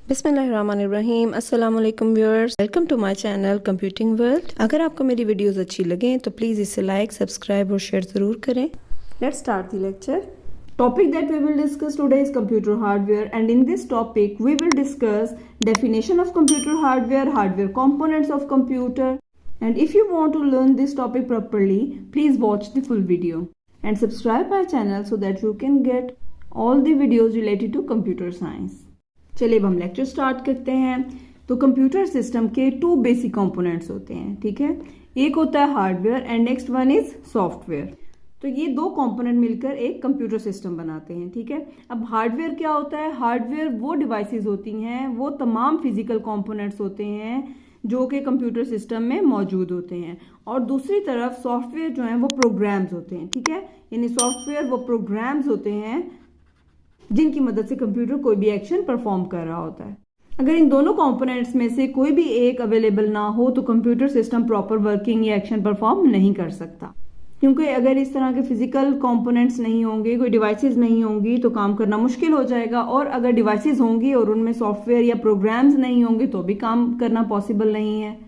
बिस्मिल्लाहिर्रहमानिर्रहीम। अस्सलाम वालेकुम viewers, welcome to my channel computing world. अगर आपको मेरी वीडियोस अच्छी लगें तो प्लीज़ इसे लाइक, सब्सक्राइब और शेयर ज़रूर करें। Let's start the lecture. Topic that we will discuss today is computer hardware, and in this topic we will discuss definition of computer hardware, hardware components of computer, and if you want to learn this topic properly, please watch the full video and subscribe my channel so that you can get all the videos related to computer science. चलिए अब हम lecture start करते हैं। तो computer system के 2 basic components होते हैं, ठीक है। एक होता है hardware and next one is software. तो ये 2 कंपोनेंट मिलकर एक कंप्यूटर सिस्टम बनाते हैं, ठीक है। अब हार्डवेयर क्या होता है? हार्डवेयर वो डिवाइसेस होती हैं, वो तमाम फिजिकल कंपोनेंट्स होते हैं जो कि कंप्यूटर सिस्टम में मौजूद होते हैं। और दूसरी तरफ सॉफ्टवेयर जो है वो प्रोग्राम्स होते हैं, ठीक है। यानी सॉफ्टवेयर वो प्रोग्राम्स होते हैं जिनकी मदद से कंप्यूटर कोई भी एक्शन परफॉर्म कर रहा होता है। अगर इन दोनों कंपोनेंट्स में से कोई भी एक अवेलेबल ना हो तो कंप्यूटर सिस्टम प्रॉपर वर्किंग या एक्शन परफॉर्म नहीं कर सकता, क्योंकि अगर इस तरह के फिजिकल कंपोनेंट्स नहीं होंगे, कोई डिवाइसेस नहीं होंगी तो काम करना मुश्किल हो जाएगा। और अगर डिवाइसेस होंगी और उनमें सॉफ्टवेयर या प्रोग्राम्स नहीं होंगे तो भी काम करना पॉसिबल नहीं है।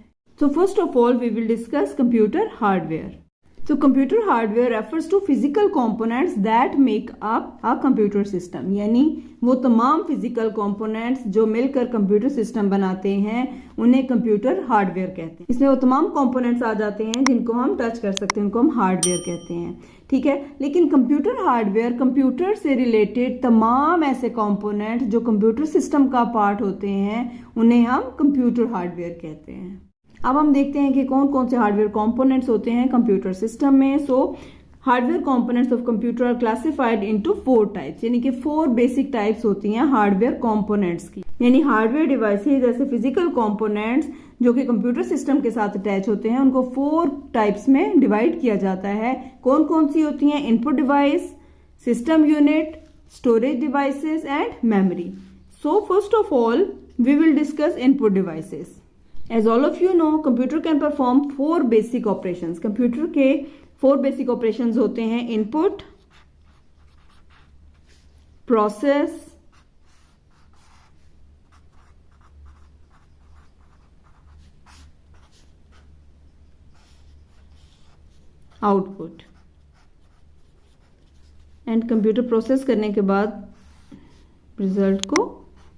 So first of all we will discuss computer hardware. So computer hardware refers to physical components that make up a computer system, यानी वो तमाम फिजिकल कंपोनेंट्स जो मिलकर कंप्यूटर सिस्टम बनाते हैं उन्हें कंप्यूटर हार्डवेयर कहते हैं। इसमें वो तमाम कंपोनेंट्स आ जाते हैं जिनको हम टच कर सकते हैं, उनको हम हार्डवेयर कहते हैं, ठीक है। लेकिन कंप्यूटर हार्डवेयर कंप्यूटर से रिलेटेड तमाम ऐसे कंपोनेंट्स जो कंप्यूटर सिस्टम का पार्ट होते हैं उन्हें हम कंप्यूटर हार्डवेयर कहते हैं। अब हम देखते हैं कि कौन कौन से हार्डवेयर कंपोनेंट्स होते हैं कंप्यूटर सिस्टम में। So hardware components of computer are classified into 4 types, यानी कि 4 बेसिक टाइप्स होती हैं हार्डवेयर कंपोनेंट्स की। यानी हार्डवेयर डिवाइसेस जैसे फिजिकल कंपोनेंट्स जो कि कंप्यूटर सिस्टम के साथ अटैच होते हैं उनको 4 टाइप्स में डिवाइड किया जाता है। कौन कौन सी होती हैं? Input device, system unit, storage devices and memory. So first of all we will discuss input devices. As all of you know, computer can perform 4 basic operations. Computer के 4 basic operations होते हैं: input, process, output, and computer process करने के बाद result को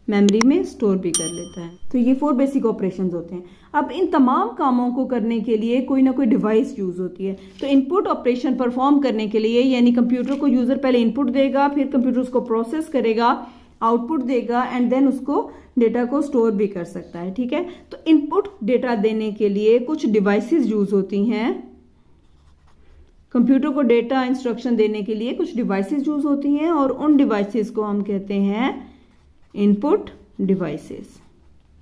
memory में store भी कर लेता है। तो ये 4 बेसिक ऑपरेशंस होते हैं। अब इन तमाम कामों को करने के लिए कोई ना कोई डिवाइस यूज होती है। तो इनपुट ऑपरेशन परफॉर्म करने के लिए यानी कंप्यूटर को यूजर पहले इनपुट देगा, फिर कंप्यूटर उसको प्रोसेस करेगा, आउटपुट देगा एंड देन उसको डेटा को स्टोर भी कर सकता है, ठीक है। तो इनपुट डेटा देने के लिए कुछ डिवाइसेस यूज होती हैं। कंप्यूटर को डेटा इंस्ट्रक्शन देने के लिए कुछ डिवाइसेस यूज होती हैं और उन डिवाइसेस को हम कहते हैं input devices.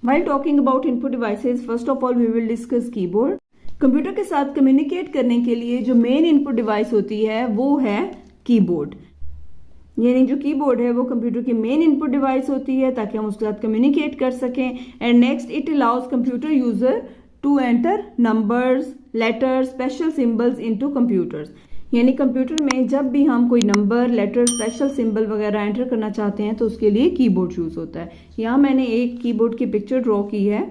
While talking about input devices, first of all we will discuss keyboard. Computer के साथ कम्युनिकेट करने के लिए जो मेन इनपुट डिवाइस होती है वो है कीबोर्ड। यानी जो कीबोर्ड है वो कंप्यूटर की मेन इनपुट डिवाइस होती है ताकि हम उसके साथ कम्युनिकेट कर सकें। And next it allows computer user to enter numbers, letters, special symbols into computers. यानी कंप्यूटर में जब भी हम कोई नंबर, लेटर, स्पेशल सिंबल वगैरह एंटर करना चाहते हैं तो उसके लिए कीबोर्ड यूज होता है। यहाँ मैंने एक कीबोर्ड की पिक्चर ड्रॉ की है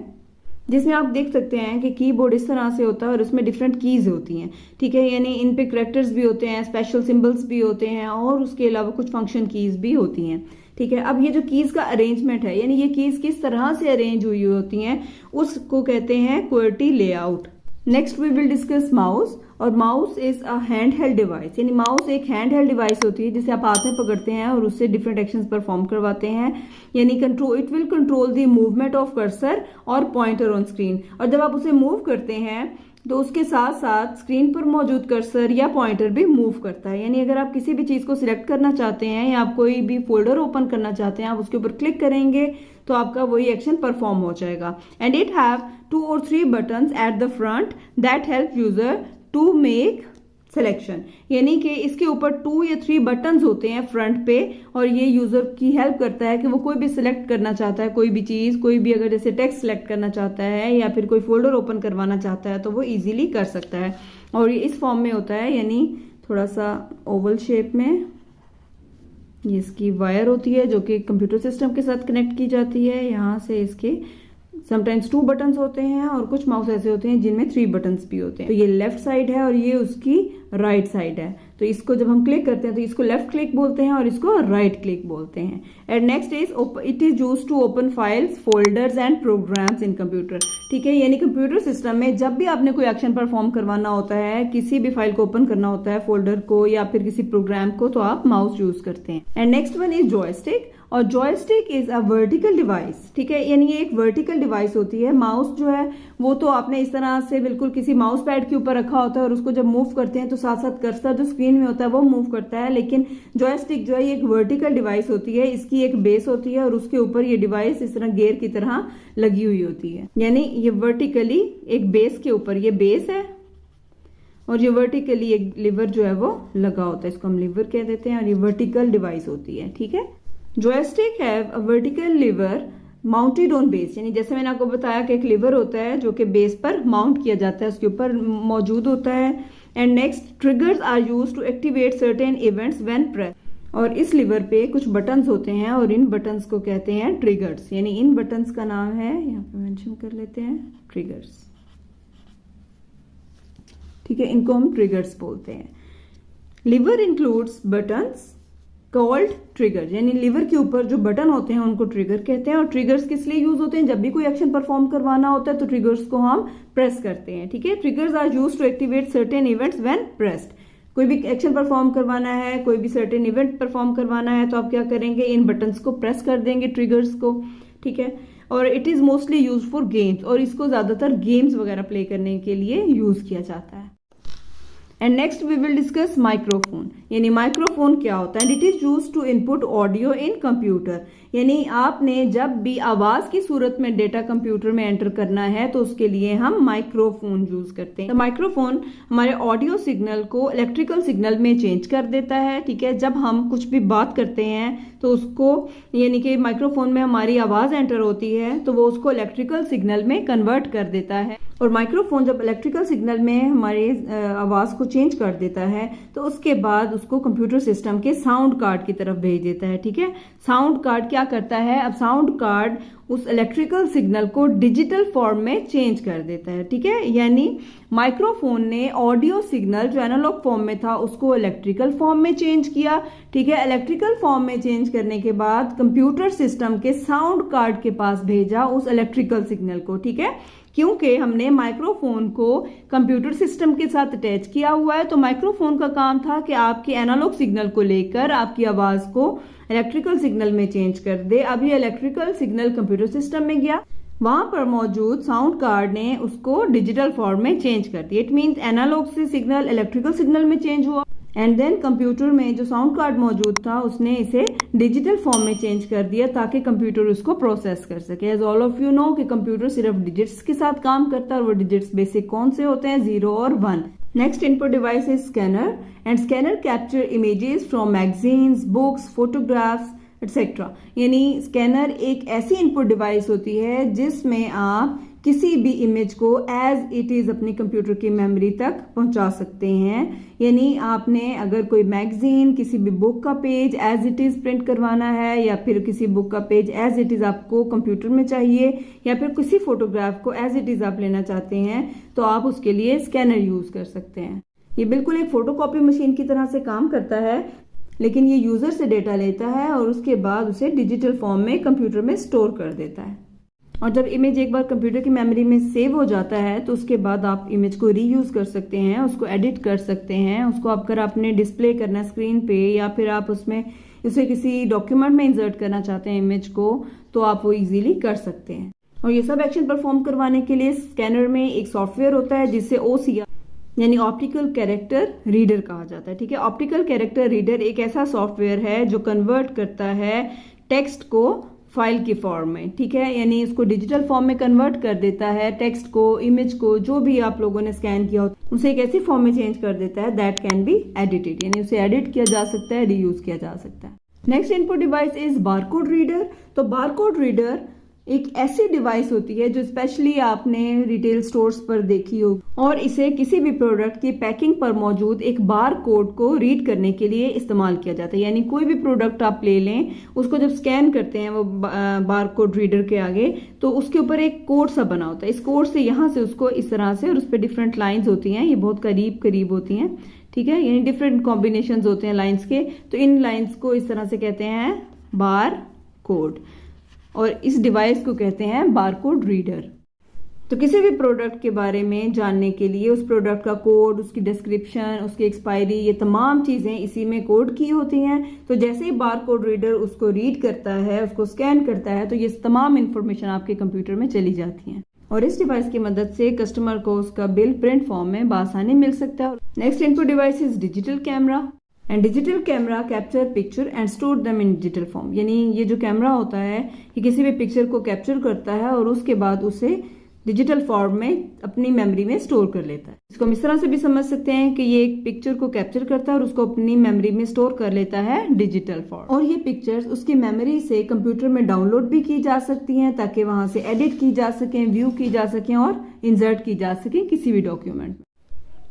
जिसमें आप देख सकते हैं कि कीबोर्ड इस तरह से होता है और उसमें डिफरेंट कीज होती हैं, ठीक है। यानी इन पे कैरेक्टर्स भी होते हैं, स्पेशल सिंबल्स भी होते हैं और उसके अलावा कुछ फंक्शन कीज भी होती हैं, ठीक है। अब ये जो कीज का अरेंजमेंट है यानी ये कीज किस तरह से अरेंज हुई होती हैं उसको कहते हैं QWERTY layout. Next we will discuss mouse. और mouse is a hand held device, यानी माउस एक हैंड हेल्ड डिवाइस होती है जिसे आप हाथ में पकड़ते हैं और उससे डिफरेंट एक्शंस परफॉर्म करवाते हैं। यानी control, it will control the movement of cursor और पॉइंटर ऑन स्क्रीन। और जब आप उसे मूव करते हैं तो उसके साथ साथ स्क्रीन पर मौजूद कर्सर या पॉइंटर भी मूव करता है। यानी अगर आप किसी भी चीज को सिलेक्ट करना चाहते हैं या आप कोई भी फोल्डर ओपन करना चाहते हैं, आप उसके ऊपर क्लिक करेंगे तो आपका वही एक्शन परफॉर्म हो जाएगा। And it have 2 or 3 buttons at the front that help user to make selection. यानी कि इसके ऊपर 2 या 3 बटन्स होते हैं फ्रंट पे और ये यूजर की हेल्प करता है कि वो कोई भी सिलेक्ट करना चाहता है, कोई भी चीज, कोई भी अगर जैसे टेक्स्ट सिलेक्ट करना चाहता है या फिर कोई फोल्डर ओपन करवाना चाहता है तो वो इजीली कर सकता है। और ये इस फॉर्म में होता है, यानी थोड़ा सा ओवल शेप में ये इसकी वायर होती है जो कि कंप्यूटर सिस्टम के साथ कनेक्ट की जाती है। यहाँ से इसके समटाइम्स 2 बटन्स होते हैं और कुछ माउस ऐसे होते हैं जिनमें 3 बटन्स भी होते हैं। तो ये लेफ्ट साइड है और ये उसकी राइट साइड है। तो इसको जब हम क्लिक करते हैं तो इसको लेफ्ट क्लिक बोलते हैं और इसको राइट क्लिक बोलते हैं। And next is it is used to open files, folders and programs in computer. ठीक है, यानी कंप्यूटर सिस्टम में जब भी आपने कोई एक्शन परफॉर्म करवाना होता है, किसी भी फाइल को ओपन करना होता है, फोल्डर को या फिर किसी प्रोग्राम को, तो आप माउस यूज करते हैं। And next one is joystick. और joystick is a vertical device. ठीक है, यानी ये एक वर्टिकल डिवाइस होती है। माउस जो है वो तो आपने इस तरह से बिल्कुल किसी माउस पैड के ऊपर रखा होता है और उसको जब मूव करते हैं तो साथ साथ कर्सर जो स्क्रीन में होता है वो मूव करता है। लेकिन जॉयस्टिक जो है ये एक वर्टिकल डिवाइस होती है। इसकी एक बेस होती है और उसके ऊपर ये डिवाइस इस तरह गेयर की तरह लगी हुई होती है। यानी ये वर्टिकली एक बेस के ऊपर, ये बेस है और ये वर्टिकली एक लिवर जो है वो लगा होता है, इसको हम लिवर कह देते हैं, और ये वर्टिकल डिवाइस होती है। ठीक है, joystick have a vertical liver mounted on base. यानी जैसे मैंने आपको बताया कि एक लिवर होता है जो कि बेस पर माउंट किया जाता है, उसके ऊपर मौजूद होता है। And next, triggers are used to activate certain events when press. और इस लिवर पे कुछ बटन्स होते हैं और इन बटन्स को कहते हैं ट्रिगर्स। यानी इन बटन्स का नाम है, यहाँ पे मेंशन कर लेते हैं, ट्रिगर्स। ठीक है, इनको हम ट्रिगर्स बोलते हैं। Liver includes buttons called trigger. यानी लिवर के ऊपर जो बटन होते हैं उनको ट्रिगर कहते हैं। और ट्रिगर्स किस लिए यूज होते हैं? जब भी कोई एक्शन परफॉर्म करवाना होता है तो ट्रिगर्स को हम प्रेस करते हैं। ठीक है, triggers are used to activate certain events when pressed. कोई भी एक्शन परफॉर्म करवाना है, कोई भी सर्टेन इवेंट परफॉर्म करवाना है तो आप क्या करेंगे, इन बटन्स को प्रेस कर देंगे, ट्रिगर्स को। ठीक है, और it is mostly use for games. और इसको ज्यादातर गेम्स वगैरह प्ले करने के लिए यूज किया जाता है। And next we will discuss microphone. यानी माइक्रोफोन क्या होता है? It is used to input audio in computer. यानी आपने जब भी आवाज की सूरत में डेटा कंप्यूटर में एंटर करना है तो उसके लिए हम माइक्रोफोन यूज करते हैं। तो माइक्रोफोन हमारे ऑडियो सिग्नल को इलेक्ट्रिकल सिग्नल में चेंज कर देता है। ठीक है, जब हम कुछ भी बात करते हैं तो उसको, यानी कि माइक्रोफोन में हमारी आवाज एंटर होती है तो वो उसको इलेक्ट्रिकल सिग्नल में कन्वर्ट कर देता है। और माइक्रोफोन जब इलेक्ट्रिकल सिग्नल में हमारे आवाज को चेंज कर देता है तो उसके बाद उसको कंप्यूटर सिस्टम के साउंड कार्ड की तरफ भेज देता है। ठीक है, साउंड कार्ड क्या करता है, अब साउंड कार्ड उस इलेक्ट्रिकल सिग्नल को डिजिटल फॉर्म में चेंज कर देता है। ठीक है, यानी माइक्रोफोन ने ऑडियो सिग्नल जो एनालॉग फॉर्म में था उसको इलेक्ट्रिकल फॉर्म में चेंज किया। ठीक है, इलेक्ट्रिकल फॉर्म में चेंज करने के बाद कंप्यूटर सिस्टम के साउंड कार्ड के पास भेजा उस इलेक्ट्रिकल सिग्नल को। ठीक है, क्योंकि हमने माइक्रोफोन को कंप्यूटर सिस्टम के साथ अटैच किया हुआ है तो माइक्रोफोन का काम था कि आपके एनालॉग सिग्नल को लेकर आपकी आवाज को इलेक्ट्रिकल सिग्नल में चेंज कर दे। अब ये इलेक्ट्रिकल सिग्नल कंप्यूटर सिस्टम में गया, वहां पर मौजूद साउंड कार्ड ने उसको डिजिटल फॉर्म में चेंज कर दिया। इट मींस एनालॉग से सिग्नल इलेक्ट्रिकल सिग्नल में चेंज हुआ एंड देन कंप्यूटर में जो साउंड कार्ड मौजूद था उसने इसे डिजिटल फॉर्म में चेंज कर दिया ताकि कंप्यूटर उसको प्रोसेस कर सके। As all of you know कि कंप्यूटर सिर्फ डिजिट्स के साथ काम करता है और वो डिजिट्स बेसिक कौन से होते हैं, 0 और 1। Next input device is scanner and scanner capture images from magazines, books, photographs etcetera. यानी स्कैनर एक ऐसी इनपुट डिवाइस होती है जिसमें आप किसी भी इमेज को एज इट इज अपनी कंप्यूटर की मेमोरी तक पहुंचा सकते हैं। यानी आपने अगर कोई मैगजीन, किसी भी बुक का page as it is print करवाना है या फिर किसी बुक का पेज एज इट इज आपको कंप्यूटर में चाहिए या फिर किसी फोटोग्राफ को एज इट इज आप लेना चाहते हैं तो आप उसके लिए स्कैनर यूज कर सकते हैं। ये बिल्कुल एक फोटोकॉपी मशीन की तरह से काम करता है, लेकिन ये यूजर से डेटा लेता है और उसके बाद उसे डिजिटल फॉर्म में कंप्यूटर में स्टोर कर देता है। और जब इमेज एक बार कंप्यूटर की मेमोरी में सेव हो जाता है तो उसके बाद आप इमेज को रीयूज कर सकते हैं, उसको एडिट कर सकते हैं, उसको अगर आपने डिस्प्ले करना है स्क्रीन पे या फिर आप उसमें उसे किसी डॉक्यूमेंट में इंसर्ट करना चाहते हैं इमेज को तो आप वो इजीली कर सकते हैं। और ये सब एक्शन परफॉर्म करवाने के लिए स्कैनर में एक सॉफ्टवेयर होता है जिसे OCR यानी ऑप्टिकल कैरेक्टर रीडर कहा जाता है। ठीक है, ऑप्टिकल कैरेक्टर रीडर एक ऐसा सॉफ्टवेयर है जो कन्वर्ट करता है टेक्स्ट को फाइल की फॉर्म में। ठीक है, यानी इसको डिजिटल फॉर्म में कन्वर्ट कर देता है, टेक्स्ट को, इमेज को, जो भी आप लोगों ने स्कैन किया हो उसे एक ऐसी फॉर्म में चेंज कर देता है दैट कैन बी एडिटेड, यानी उसे एडिट किया जा सकता है, रीयूज किया जा सकता है। Next input device is barcode reader. तो बारकोड रीडर एक ऐसी डिवाइस होती है जो स्पेशली आपने रिटेल स्टोर्स पर देखी हो और इसे किसी भी प्रोडक्ट की पैकिंग पर मौजूद एक बार कोड को रीड करने के लिए इस्तेमाल किया जाता है। यानी कोई भी प्रोडक्ट आप ले लें, उसको जब स्कैन करते हैं वो बार कोड रीडर के आगे, तो उसके ऊपर एक कोड सा बना होता है। इस कोड से यहाँ से उसको इस तरह से, और उस पर डिफरेंट लाइन्स होती हैं, ये बहुत करीब करीब होती हैं, ठीक है, यानी डिफरेंट कॉम्बिनेशंस होते हैं लाइन्स के। तो इन लाइन्स को इस तरह से कहते हैं बार कोड, और इस डिवाइस को कहते हैं बारकोड रीडर। तो किसी भी प्रोडक्ट के बारे में जानने के लिए उस प्रोडक्ट का कोड, उसकी डिस्क्रिप्शन, उसकी एक्सपायरी, ये तमाम चीज़ें इसी में कोड की होती हैं। तो जैसे ही बारकोड रीडर उसको रीड करता है, उसको स्कैन करता है, तो ये तमाम इंफॉर्मेशन आपके कंप्यूटर में चली जाती हैं, और इस डिवाइस की मदद से कस्टमर को उसका बिल प्रिंट फॉर्म में बासानी मिल सकता है। Next input device is digital camera, and digital camera capture picture and store them in digital form. यानी ये जो कैमरा होता है ये किसी भी पिक्चर को कैप्चर करता है और उसके बाद उसे डिजिटल फॉर्म में अपनी मेमोरी में स्टोर कर लेता है। इसको हम इस तरह से भी समझ सकते हैं कि ये एक पिक्चर को कैप्चर करता है और उसको अपनी मेमोरी में स्टोर कर लेता है डिजिटल फॉर्म, और ये पिक्चर्स उसकी मेमोरी से कंप्यूटर में डाउनलोड भी की जा सकती हैं ताकि वहां से एडिट की जा सकें, व्यू की जा सकें और इंसर्ट की जा सकें किसी भी डॉक्यूमेंट में।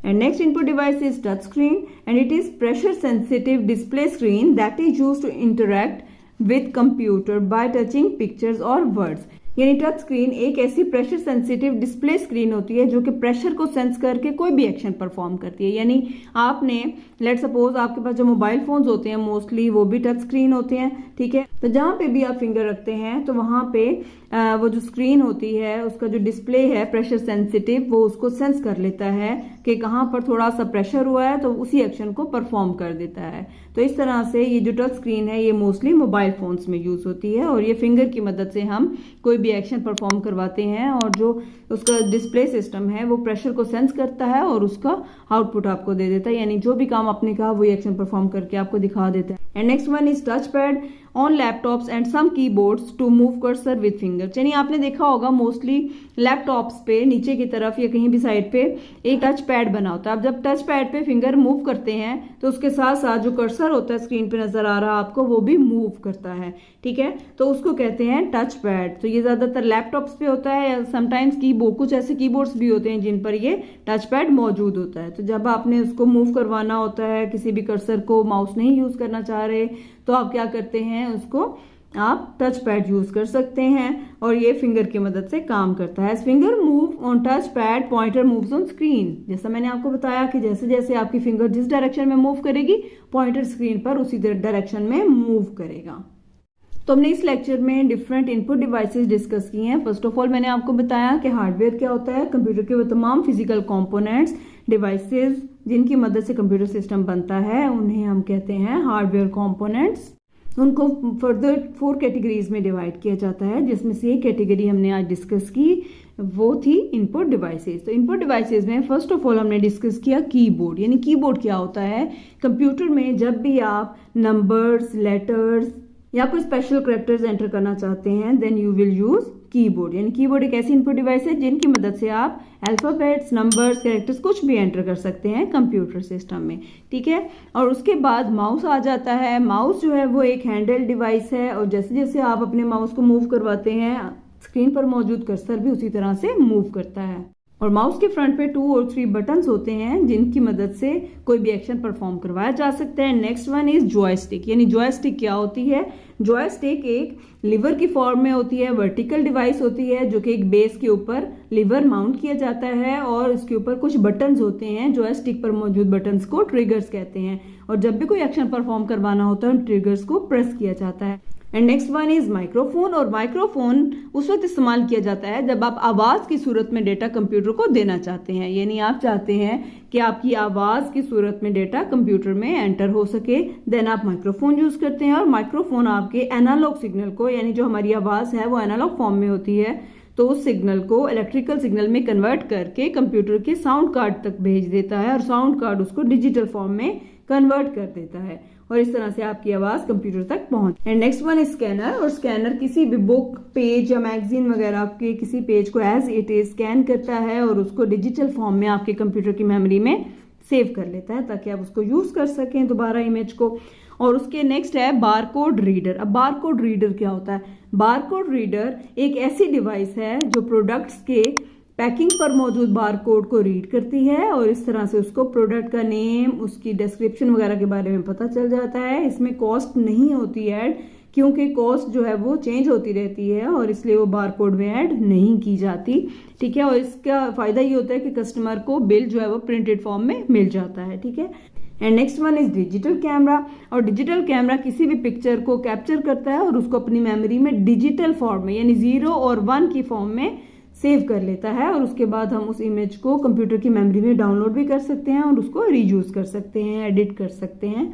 And next input device is touch screen, and it is pressure sensitive display screen that is used to interact with computer by touching pictures or words। यानी टच स्क्रीन एक ऐसी प्रेशर सेंसिटिव डिस्प्ले स्क्रीन होती है जो कि pressure को sense करके कोई भी एक्शन परफॉर्म करती है। यानी आपने लेट सपोज आपके पास जो मोबाइल फोन्स होते हैं मोस्टली वो भी टच स्क्रीन होते हैं, ठीक है। तो जहां पे भी आप फिंगर रखते हैं तो वहां पे वो जो स्क्रीन होती है उसका जो डिस्प्ले है प्रेशर सेंसिटिव, वो उसको सेंस कर लेता है कि कहाँ पर थोड़ा सा प्रेशर हुआ है, तो उसी एक्शन को परफॉर्म कर देता है। तो इस तरह से ये जो टच स्क्रीन है ये मोस्टली मोबाइल फोन्स में यूज होती है, और ये फिंगर की मदद से हम कोई भी एक्शन परफॉर्म करवाते हैं, और जो उसका डिस्प्ले सिस्टम है वो प्रेशर को सेंस करता है और उसका आउटपुट आपको दे देता है। यानी जो भी काम आपने कहा वही एक्शन परफॉर्म करके आपको दिखा देता है। And next one is touch pad on laptops and some keyboards to move cursor with finger. यानी आपने देखा होगा मोस्टली लैपटॉप्स पे नीचे की तरफ या कहीं भी साइड पे एक टच पैड बना होता है। अब जब टच पैड पे फिंगर मूव करते हैं तो उसके साथ साथ जो कर्सर होता है स्क्रीन पे नजर आ रहा आपको वो भी मूव करता है, ठीक है। तो उसको कहते हैं टच पैड। तो ये ज्यादातर लैपटॉप्स पे होता है, या समटाइम्स कीबोर्ड, कुछ ऐसे कीबोर्ड्स भी होते हैं जिन पर ये टच पैड मौजूद होता है। तो जब आपने उसको मूव करवाना होता है, किसी भी कर्सर को माउस नहीं यूज करना चाह रहे, तो आप क्या करते हैं, उसको आप टच पैड यूज कर सकते हैं, और ये फिंगर की मदद से काम करता है। Finger move on touch pad pointer moves on screen. जैसा मैंने आपको बताया कि जैसे जैसे आपकी फिंगर जिस डायरेक्शन में मूव करेगी पॉइंटर स्क्रीन पर उसी डायरेक्शन में मूव करेगा। तो हमने इस लेक्चर में डिफरेंट इनपुट डिवाइसेस डिस्कस किए हैं। फर्स्ट ऑफ ऑल मैंने आपको बताया कि हार्डवेयर क्या होता है। कंप्यूटर के वो तमाम फिजिकल कंपोनेंट्स, डिवाइसेस जिनकी मदद से कंप्यूटर सिस्टम बनता है उन्हें हम कहते हैं हार्डवेयर कंपोनेंट्स। उनको फर्दर 4 कैटेगरीज में डिवाइड किया जाता है, जिसमें से एक कैटेगरी हमने आज डिस्कस की, वो थी इनपुट डिवाइसेस। तो इनपुट डिवाइसेस में फर्स्ट ऑफ ऑल हमने डिस्कस किया कीबोर्ड। यानी कीबोर्ड क्या होता है। कंप्यूटर में जब भी आप नंबर्स, लेटर्स या कोई स्पेशल कैरेक्टर्स एंटर करना चाहते हैं then you will use keyboard. यानी कीबोर्ड एक ऐसी इनपुट डिवाइस है जिनकी मदद से आप अल्फाबेट्स, नंबर्स, कैरेक्टर्स कुछ भी एंटर कर सकते हैं कंप्यूटर सिस्टम में, ठीक है। और उसके बाद माउस आ जाता है। माउस जो है वो एक हैंडहेल्ड डिवाइस है, और जैसे जैसे आप अपने माउस को मूव करवाते हैं स्क्रीन पर मौजूद कर्सर भी उसी तरह से मूव करता है। और माउस के फ्रंट पे 2 और 3 बटन्स होते हैं जिनकी मदद से कोई भी एक्शन परफॉर्म करवाया जा सकता है। Next one is joystick. यानी जॉयस्टिक क्या होती है। जॉयस्टिक एक लीवर की फॉर्म में होती है, वर्टिकल डिवाइस होती है जो कि एक बेस के ऊपर लीवर माउंट किया जाता है, और इसके ऊपर कुछ बटन्स होते हैं। जॉयस्टिक पर मौजूद बटन्स को ट्रिगर्स कहते हैं, और जब भी कोई एक्शन परफॉर्म करवाना होता है उन ट्रिगर्स को प्रेस किया जाता है। And next one is microphone. और माइक्रोफोन उस वक्त इस्तेमाल किया जाता है जब आप आवाज की सूरत में डेटा कंप्यूटर को देना चाहते हैं। यानी आप चाहते हैं कि आपकी आवाज की सूरत में डेटा कंप्यूटर में एंटर हो सके, देन आप माइक्रोफोन यूज करते हैं। और माइक्रोफोन आपके एनालॉग सिग्नल को, यानी जो हमारी आवाज है वो एनालॉग फॉर्म में होती है, तो उस सिग्नल को इलेक्ट्रिकल सिग्नल में कन्वर्ट करके कंप्यूटर के साउंड कार्ड तक भेज देता है, और साउंड कार्ड उसको डिजिटल फॉर्म में कन्वर्ट कर देता है, और इस तरह से आपकी आवाज कंप्यूटर तक पहुंच। And next one is scanner. और स्कैनर किसी भी बुक, पेज या मैगजीन वगैरह के किसी पेज को एज इट इज स्कैन करता है और उसको डिजिटल फॉर्म में आपके कंप्यूटर की मेमोरी में सेव कर लेता है ताकि आप उसको यूज कर सकें दोबारा इमेज को। और उसके नेक्स्ट है बारकोड रीडर। अब बारकोड रीडर क्या होता है? बारकोड रीडर एक ऐसी डिवाइस है जो प्रोडक्ट्स के पैकिंग पर मौजूद बारकोड को रीड करती है और इस तरह से उसको प्रोडक्ट का नेम, उसकी डिस्क्रिप्शन वगैरह के बारे में पता चल जाता है। इसमें कॉस्ट नहीं होती ऐड, क्योंकि कॉस्ट जो है वो चेंज होती रहती है और इसलिए वो बारकोड में ऐड नहीं की जाती। ठीक है, और इसका फायदा ये होता है कि कस्टमर को बिल जो है वो प्रिंटेड फॉर्म में मिल जाता है। ठीक है, and next one is digital camera. और डिजिटल कैमरा किसी भी पिक्चर को कैप्चर करता है और उसको अपनी मेमोरी में डिजिटल फॉर्म में यानी 0 और 1 की फॉर्म में सेव कर लेता है और उसके बाद हम उस इमेज को कंप्यूटर की मेमोरी में डाउनलोड भी कर सकते हैं और उसको रीयूज कर सकते हैं, एडिट कर सकते हैं।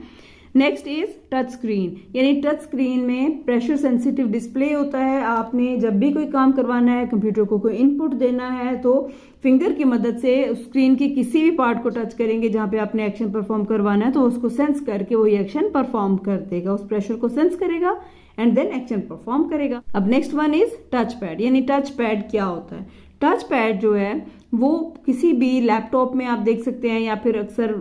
नेक्स्ट इज टच स्क्रीन, यानी टच स्क्रीन में प्रेशर सेंसिटिव डिस्प्ले होता है। आपने जब भी कोई काम करवाना है, कंप्यूटर को कोई इनपुट देना है, तो फिंगर की मदद से स्क्रीन की किसी भी पार्ट को टच करेंगे जहां पे आपने एक्शन परफॉर्म करवाना है, तो उसको सेंस करके वही एक्शन परफॉर्म कर देगा, उस प्रेशर को सेंस करेगा एंड देन एक्शन परफॉर्म करेगा। अब next one is touch pad, यानी टच पैड क्या होता है? टच पैड जो है वो किसी भी लैपटॉप में आप देख सकते हैं या फिर अक्सर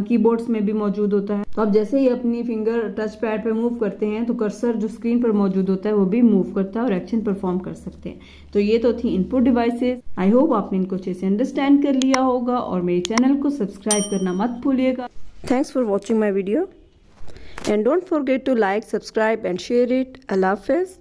कीबोर्ड्स में भी मौजूद होता है। तो आप जैसे ही अपनी फिंगर टच पैड पे मूव करते हैं तो कर्सर जो स्क्रीन पर मौजूद होता है वो भी मूव करता है और एक्शन परफॉर्म कर सकते हैं। तो ये तो थी इनपुट डिवाइसेस। आई होप आपने इनको अच्छे से अंडरस्टैंड कर लिया होगा और मेरे चैनल को सब्सक्राइब करना मत भूलिएगा। Thanks for watching my video and don't forget to like, subscribe and share it. Allah Hafiz.